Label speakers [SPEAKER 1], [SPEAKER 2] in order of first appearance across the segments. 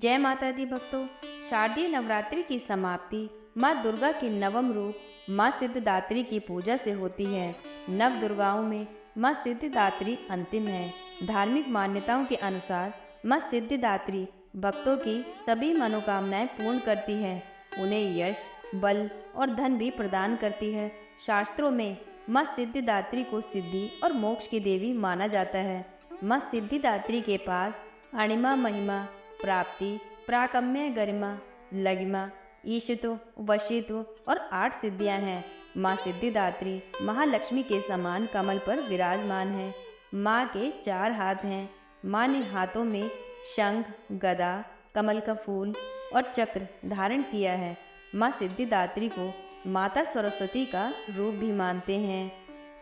[SPEAKER 1] जय माता दी भक्तों। शारदीय नवरात्रि की समाप्ति माँ दुर्गा के नवम रूप माँ सिद्धिदात्री की पूजा से होती है। नव दुर्गाओं में माँ सिद्धिदात्री अंतिम है। धार्मिक मान्यताओं के अनुसार माँ सिद्धिदात्री भक्तों की सभी मनोकामनाएं पूर्ण करती है। उन्हें यश, बल और धन भी प्रदान करती है। शास्त्रों में माँ सिद्धिदात्री को सिद्धि और मोक्ष की देवी माना जाता है। माँ सिद्धिदात्री के पास अणिमा, महिमा, प्राप्ति, प्राकम्य, गरिमा, लगिमा, ईशितो, वशितो और 8 सिद्धियां हैं। माँ सिद्धिदात्री महालक्ष्मी के समान कमल पर विराजमान है। माँ के 4 हाथ हैं। माँ ने हाथों में शंख, गदा, कमल का फूल और चक्र धारण किया है। माँ सिद्धिदात्री को माता सरस्वती का रूप भी मानते हैं।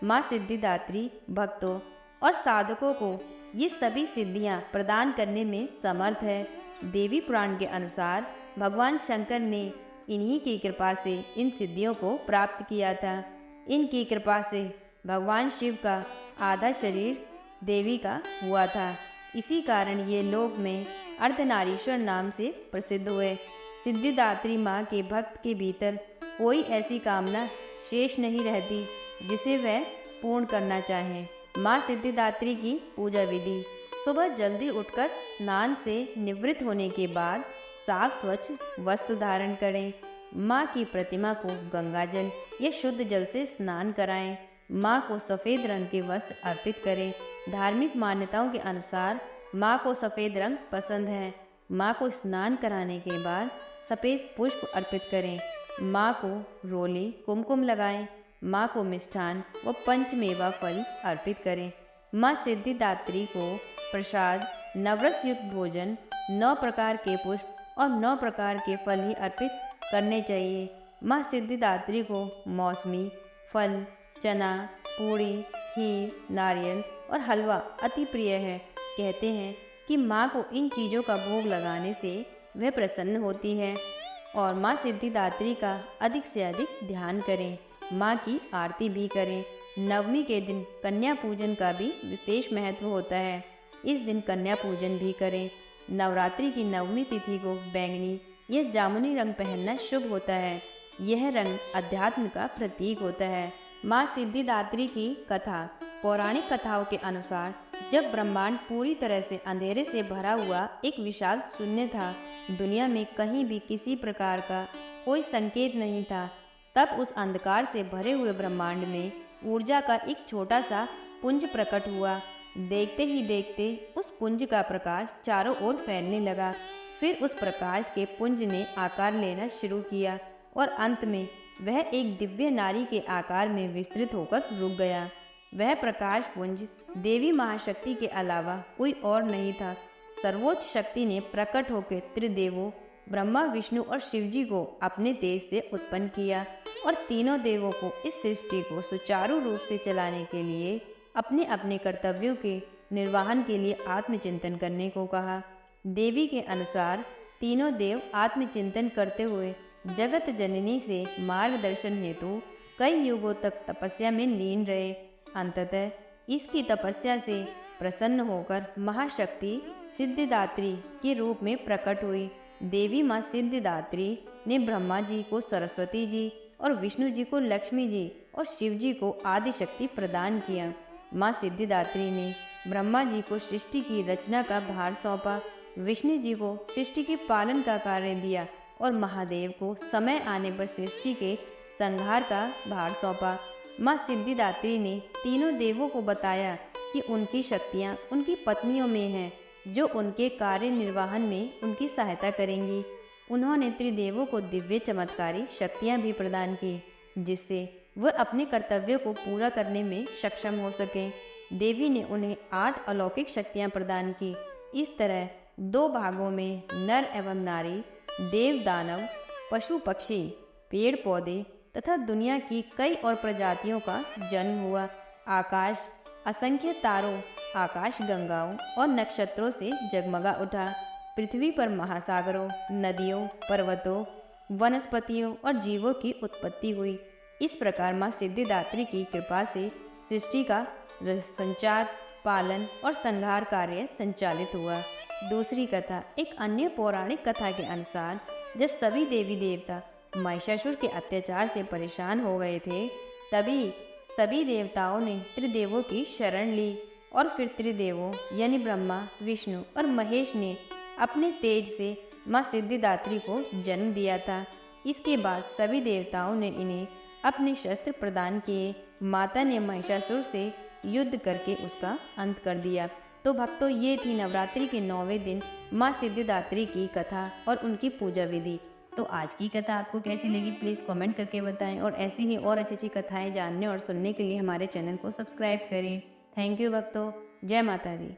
[SPEAKER 1] माँ सिद्धिदात्री भक्तों और साधकों को ये सभी सिद्धियां प्रदान करने में समर्थ है। देवी पुराण के अनुसार भगवान शंकर ने इन्हीं की कृपा से इन सिद्धियों को प्राप्त किया था। इनकी कृपा से भगवान शिव का आधा शरीर देवी का हुआ था। इसी कारण ये लोक में अर्धनारीश्वर नाम से प्रसिद्ध हुए। सिद्धिदात्री माँ के भक्त के भीतर कोई ऐसी कामना शेष नहीं रहती जिसे वह पूर्ण करना चाहे। माँ सिद्धिदात्री की पूजा विधि: सुबह जल्दी उठकर स्नान से निवृत्त होने के बाद साफ स्वच्छ वस्त्र धारण करें। माँ की प्रतिमा को गंगाजल या शुद्ध जल से स्नान कराएं। माँ को सफ़ेद रंग के वस्त्र अर्पित करें। धार्मिक मान्यताओं के अनुसार माँ को सफ़ेद रंग पसंद है। माँ को स्नान कराने के बाद सफ़ेद पुष्प अर्पित करें। माँ को रोली, कुमकुम लगाएं। माँ को मिष्ठान व पंचमेवा फल अर्पित करें। माँ सिद्धिदात्री को प्रसाद, नवरस युक्त भोजन, 9 प्रकार के पुष्प और 9 प्रकार के फल ही अर्पित करने चाहिए। माँ सिद्धिदात्री को मौसमी फल, चना, पूड़ी, खीर, नारियल और हलवा अति प्रिय है। कहते हैं कि माँ को इन चीज़ों का भोग लगाने से वह प्रसन्न होती है। और माँ सिद्धिदात्री का अधिक से अधिक ध्यान करें। माँ की आरती भी करें। नवमी के दिन कन्या पूजन का भी विशेष महत्व होता है। इस दिन कन्या पूजन भी करें। नवरात्रि की नवमी तिथि को बैंगनी या जामुनी रंग पहनना शुभ होता है। यह रंग अध्यात्म का प्रतीक होता है। माँ सिद्धिदात्री की कथा: पौराणिक कथाओं के अनुसार जब ब्रह्मांड पूरी तरह से अंधेरे से भरा हुआ एक विशाल शून्य था, दुनिया में कहीं भी किसी प्रकार का कोई संकेत नहीं था, तब उस अंधकार से भरे हुए ब्रह्मांड में ऊर्जा का एक छोटा सा पुंज प्रकट हुआ। देखते ही देखते उस पुंज का प्रकाश चारों ओर फैलने लगा। फिर उस प्रकाश के पुंज ने आकार लेना शुरू किया और अंत में वह एक दिव्य नारी के आकार में विस्तृत होकर रुक गया। वह प्रकाश पुंज देवी महाशक्ति के अलावा कोई और नहीं था। सर्वोच्च शक्ति ने प्रकट होकर त्रिदेवों ब्रह्मा, विष्णु और शिवजी को अपने तेज से उत्पन्न किया और तीनों देवों को इस सृष्टि को सुचारू रूप से चलाने के लिए अपने अपने कर्तव्यों के निर्वहन के लिए आत्मचिंतन करने को कहा। देवी के अनुसार तीनों देव आत्मचिंतन करते हुए जगत जननी से मार्गदर्शन हेतु कई युगों तक तपस्या में लीन रहे। अंततः इसकी तपस्या से प्रसन्न होकर महाशक्ति सिद्धिदात्री के रूप में प्रकट हुई। देवी माँ सिद्धिदात्री ने ब्रह्मा जी को सरस्वती जी और विष्णु जी को लक्ष्मी जी और शिव जी को आदिशक्ति प्रदान किया। माँ सिद्धिदात्री ने ब्रह्मा जी को सृष्टि की रचना का भार सौंपा, विष्णु जी को सृष्टि के पालन का कार्य दिया और महादेव को समय आने पर सृष्टि के संहार का भार सौंपा। माँ सिद्धिदात्री ने तीनों देवों को बताया कि उनकी शक्तियाँ उनकी पत्नियों में हैं, जो उनके कार्य निर्वहन में उनकी सहायता करेंगी। उन्होंने त्रिदेवों को दिव्य चमत्कारी शक्तियाँ भी प्रदान की, जिससे वह अपने कर्तव्यों को पूरा करने में सक्षम हो सकें। देवी ने उन्हें 8 अलौकिक शक्तियाँ प्रदान की। इस तरह 2 भागों में नर एवं नारी, देव दानव, पशु पक्षी, पेड़ पौधे तथा दुनिया की कई और प्रजातियों का जन्म हुआ। आकाश असंख्य तारों, आकाश गंगाओं और नक्षत्रों से जगमगा उठा। पृथ्वी पर महासागरों, नदियों, पर्वतों, वनस्पतियों और जीवों की उत्पत्ति हुई। इस प्रकार माँ सिद्धिदात्री की कृपा से सृष्टि का संचार, पालन और संहार कार्य संचालित हुआ। दूसरी कथा। एक अन्य पौराणिक कथा के अनुसार जब सभी देवी देवता महिषासुर के अत्याचार से परेशान हो गए थे, तभी सभी देवताओं ने त्रिदेवों की शरण ली और फिर त्रिदेवों यानी ब्रह्मा, विष्णु और महेश ने अपने तेज से माँ सिद्धिदात्री को जन्म दिया था। इसके बाद सभी देवताओं ने इन्हें अपने शस्त्र प्रदान किए। माता ने महिषासुर से युद्ध करके उसका अंत कर दिया। तो भक्तों, ये थी नवरात्रि के 9वें दिन माँ सिद्धिदात्री की कथा और उनकी पूजा विधि। तो आज की कथा आपको कैसी लगी प्लीज़ कमेंट करके बताएं, और ऐसी ही और अच्छी अच्छी कथाएं जानने और सुनने के लिए हमारे चैनल को सब्सक्राइब करें। थैंक यू भक्तों। जय माता दी।